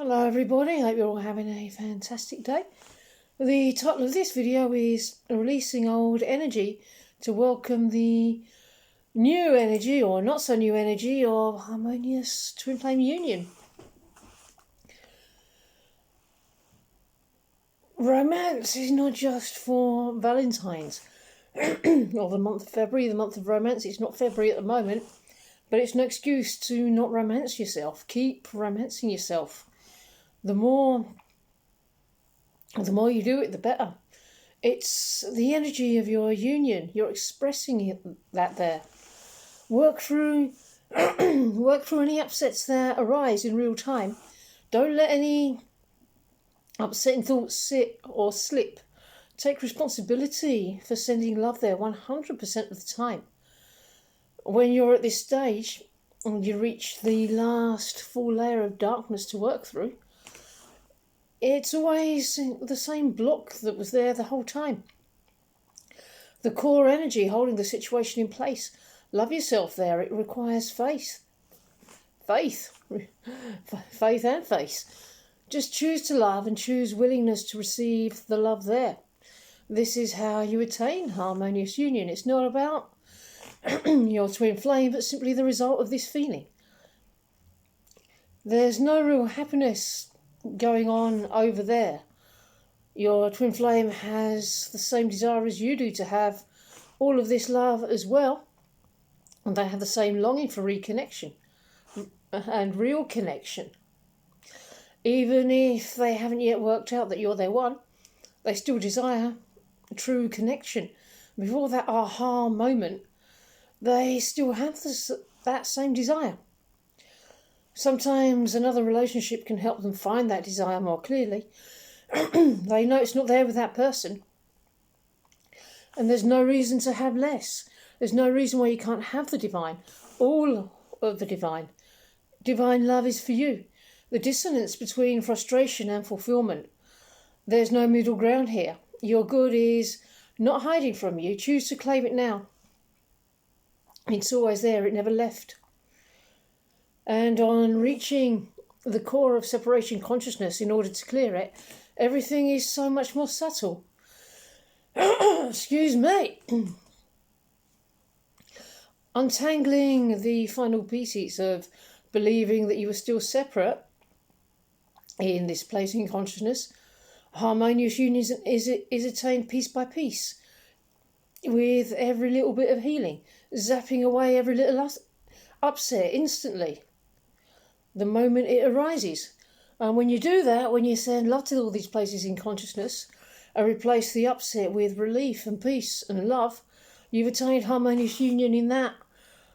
Hello everybody, I hope you're all having a fantastic day. The title of this video is Releasing Old Energy to Welcome the New Energy or Not So New Energy of Harmonious Twin Flame Union. Romance is not just for Valentine's or the month of February, the month of romance. It's not February at the moment, but it's no excuse to not romance yourself. Keep romancing yourself. The more you do it, the better. It's the energy of your union. You're expressing that there. Work through any upsets that arise in real time. Don't let any upsetting thoughts sit or slip. Take responsibility for sending love there 100% of the time. When you're at this stage and you reach the last full layer of darkness to work through, it's always the same block that was there the whole time. The core energy holding the situation in place. Love yourself there. It requires faith. Faith and faith. Just choose to love and choose willingness to receive the love there. This is how you attain harmonious union. It's not about your twin flame, but simply the result of this feeling. There's no real happiness going on over there. Your twin flame has the same desire as you do to have all of this love as well, and they have the same longing for reconnection and real connection. Even if they haven't yet worked out that you're their one, they still desire true connection. Before that aha moment, they still have that same desire. Sometimes another relationship can help them find that desire more clearly. They know it's not there with that person. And there's no reason to have less. There's no reason why you can't have the divine. All of the divine. Divine love is for you. The dissonance between frustration and fulfillment. There's no middle ground here. Your good is not hiding from you. Choose to claim it now. It's always there. It never left. And on reaching the core of separation consciousness in order to clear it, everything is so much more subtle. Excuse me. Untangling the final pieces of believing that you are still separate in this place in consciousness, harmonious union is attained piece by piece with every little bit of healing, zapping away every little upset instantly the moment it arises. And when you do that, when you send love to all these places in consciousness and replace the upset with relief and peace and love, you've attained harmonious union in that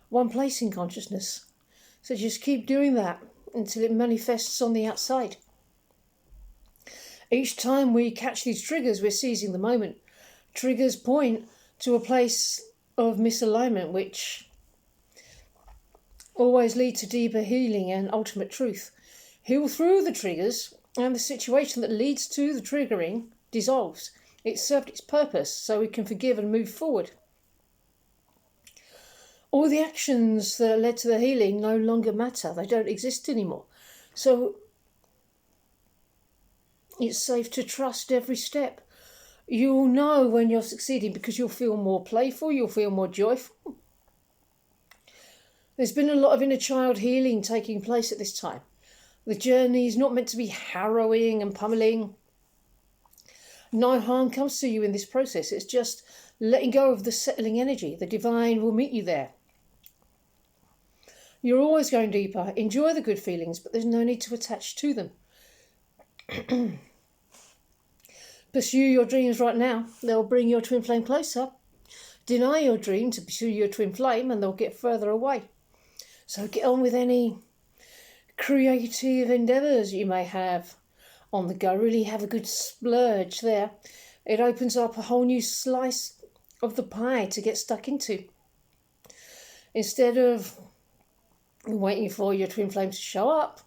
one place in consciousness. So just keep doing that until it manifests on the outside. Each time we catch these triggers, we're seizing the moment. Triggers point to a place of misalignment, which always lead to deeper healing and ultimate truth. Heal through the triggers, and the situation that leads to the triggering dissolves. It served its purpose, so we can forgive and move forward. All the actions that led to the healing no longer matter. They don't exist anymore. So it's safe to trust every step. You'll know when you're succeeding because you'll feel more playful, you'll feel more joyful. There's been a lot of inner child healing taking place at this time. The journey is not meant to be harrowing and pummeling. No harm comes to you in this process. It's just letting go of the settling energy. The divine will meet you there. You're always going deeper. Enjoy the good feelings, but there's no need to attach to them. Pursue your dreams right now. They'll bring your twin flame closer. Deny your dream to pursue your twin flame and they'll get further away. So get on with any creative endeavours you may have on the go. Really have a good splurge there. It opens up a whole new slice of the pie to get stuck into. Instead of waiting for your twin flame to show up,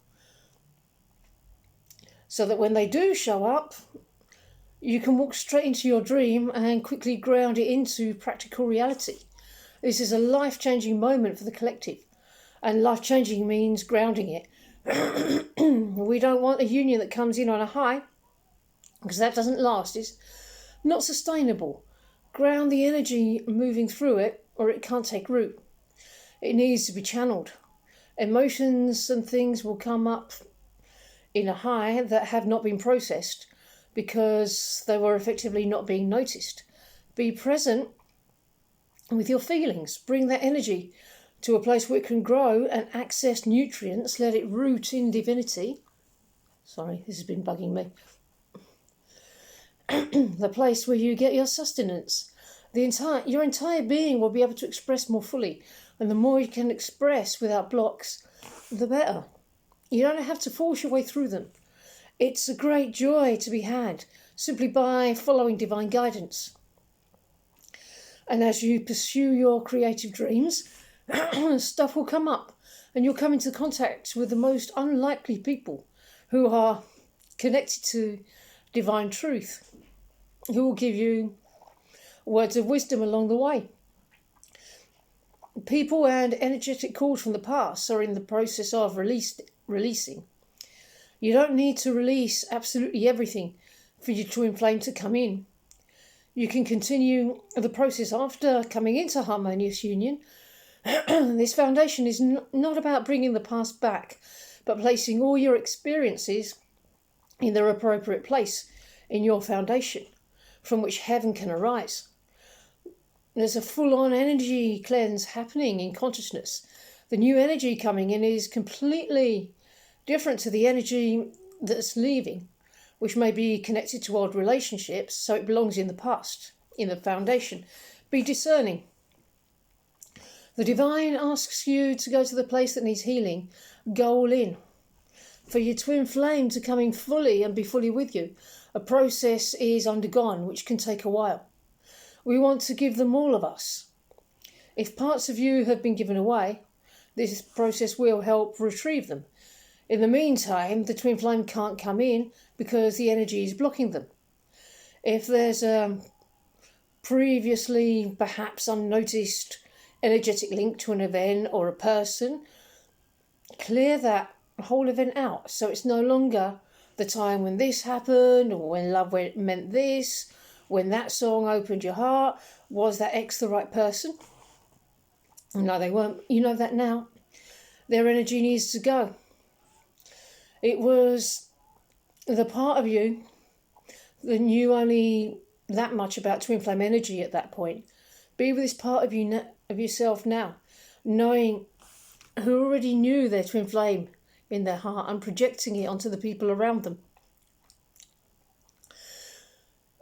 so that when they do show up, you can walk straight into your dream and quickly ground it into practical reality. This is a life-changing moment for the collective. And life-changing means grounding it. We don't want a union that comes in on a high, because that doesn't last. It's not sustainable. Ground the energy moving through it, or it can't take root. It needs to be channeled. Emotions and things will come up in a high that have not been processed because they were effectively not being noticed. Be present with your feelings. Bring that energy to a place where it can grow and access nutrients. Let it root in divinity. Sorry, this has been bugging me. The place where you get your sustenance. Your entire being will be able to express more fully. And the more you can express without blocks, the better. You don't have to force your way through them. It's a great joy to be had simply by following divine guidance. And as you pursue your creative dreams, stuff will come up and you'll come into contact with the most unlikely people who are connected to divine truth, who will give you words of wisdom along the way. People and energetic calls from the past are in the process of releasing. You don't need to release absolutely everything for your twin flame to come in. You can continue the process after coming into harmonious union. This foundation is not about bringing the past back, but placing all your experiences in their appropriate place in your foundation, from which heaven can arise. There's a full-on energy cleanse happening in consciousness. The new energy coming in is completely different to the energy that's leaving, which may be connected to old relationships, so it belongs in the past, in the foundation. Be discerning. The divine asks you to go to the place that needs healing. Go all in. For your twin flame to come in fully and be fully with you, a process is undergone, which can take a while. We want to give them all of us. If parts of you have been given away, this process will help retrieve them. In the meantime, the twin flame can't come in because the energy is blocking them. If there's a previously perhaps unnoticed energetic link to an event or a person, clear that whole event out so it's no longer the time when this happened or when love meant this, when that song opened your heart. Was that ex the right person? No, they weren't. You know that now. Their energy needs to go. It was the part of you that knew only that much about twin flame energy at that point. Be with this part of you of yourself now, knowing who already knew their twin flame in their heart and projecting it onto the people around them.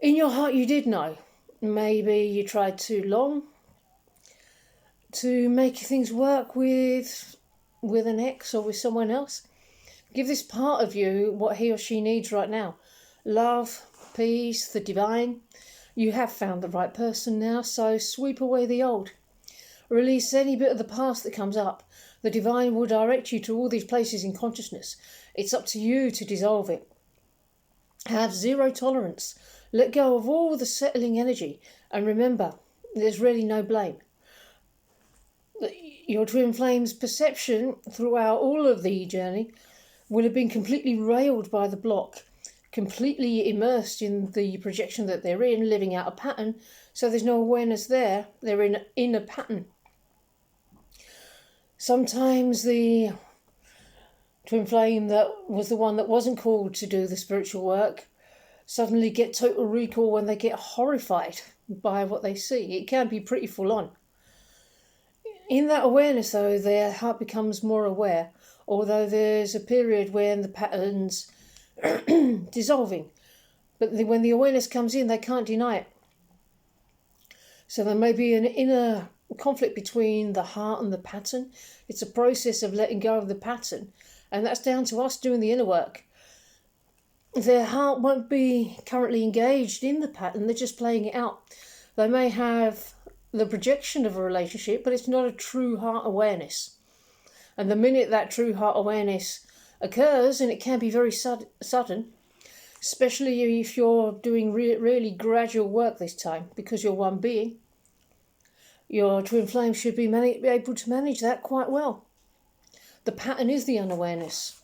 In your heart you did know. Maybe you tried too long to make things work with an ex or with someone else. Give this part of you what he or she needs right now. Love, peace, the divine. You have found the right person now, so sweep away the old. Release any bit of the past that comes up. The divine will direct you to all these places in consciousness. It's up to you to dissolve it. Have zero tolerance. Let go of all the settling energy. And remember, there's really no blame. Your twin flame's perception throughout all of the journey will have been completely railed by the block, completely immersed in the projection that they're in, living out a pattern, so there's no awareness there. They're in a pattern. Sometimes the twin flame that was the one that wasn't called to do the spiritual work suddenly get total recall when they get horrified by what they see. It can be pretty full on. In that awareness, though, their heart becomes more aware, although there's a period when the pattern's dissolving. But when the awareness comes in, they can't deny it. So there may be an inner conflict between the heart and the pattern. It's a process of letting go of the pattern, and that's down to us doing the inner work. Their heart won't be currently engaged in the pattern, they're just playing it out. They may have the projection of a relationship, but it's not a true heart awareness. And the minute that true heart awareness occurs, and it can be very sudden, especially if you're doing really gradual work this time, because you're one being, your twin flame should be able to manage that quite well. The pattern is the unawareness.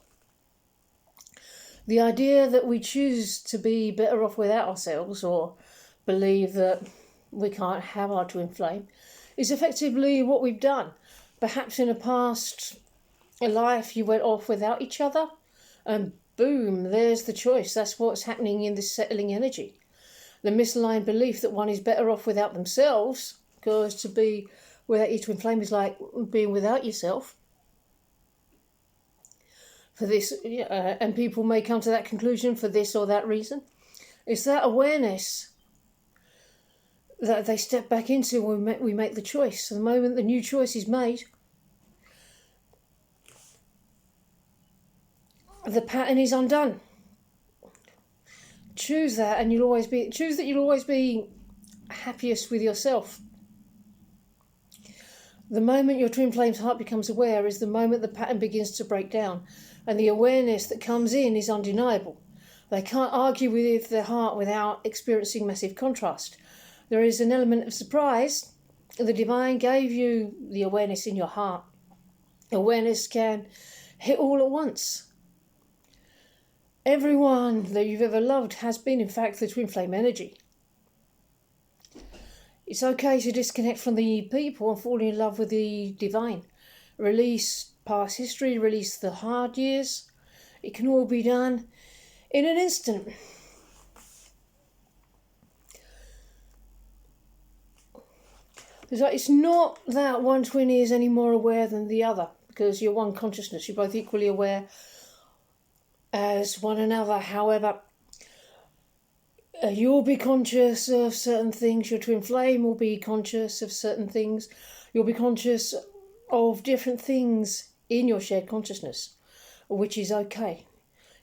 The idea that we choose to be better off without ourselves, or believe that we can't have our twin flame, is effectively what we've done. Perhaps in a past life you went off without each other, and boom, there's the choice. That's what's happening in this settling energy. The misaligned belief that one is better off without themselves, because to be without your twin flame is like being without yourself. For this, and people may come to that conclusion for this or that reason. It's that awareness that they step back into when we make the choice. So the moment the new choice is made, the pattern is undone. Choose that, and you'll always be happiest with yourself. The moment your twin flame's heart becomes aware is the moment the pattern begins to break down, and the awareness that comes in is undeniable. They can't argue with their heart without experiencing massive contrast. There is an element of surprise. The divine gave you the awareness in your heart. Awareness can hit all at once. Everyone that you've ever loved has been, in fact, the twin flame energy. It's okay to disconnect from the people and fall in love with the divine. Release past history, release the hard years. It can all be done in an instant. It's not that one twin is any more aware than the other, because you're one consciousness. You're both equally aware as one another. However, you'll be conscious of certain things. Your twin flame will be conscious of certain things. You'll be conscious of different things in your shared consciousness, which is okay.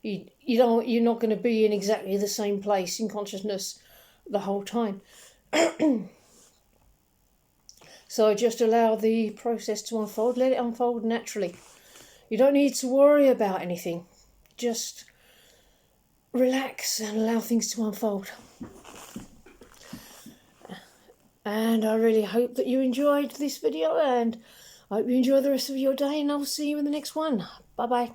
You're not going to be in exactly the same place in consciousness the whole time. So just allow the process to unfold. Let it unfold naturally. You don't need to worry about anything. Just relax and allow things to unfold. And I really hope that you enjoyed this video, and I hope you enjoy the rest of your day, and I'll see you in the next one. Bye bye.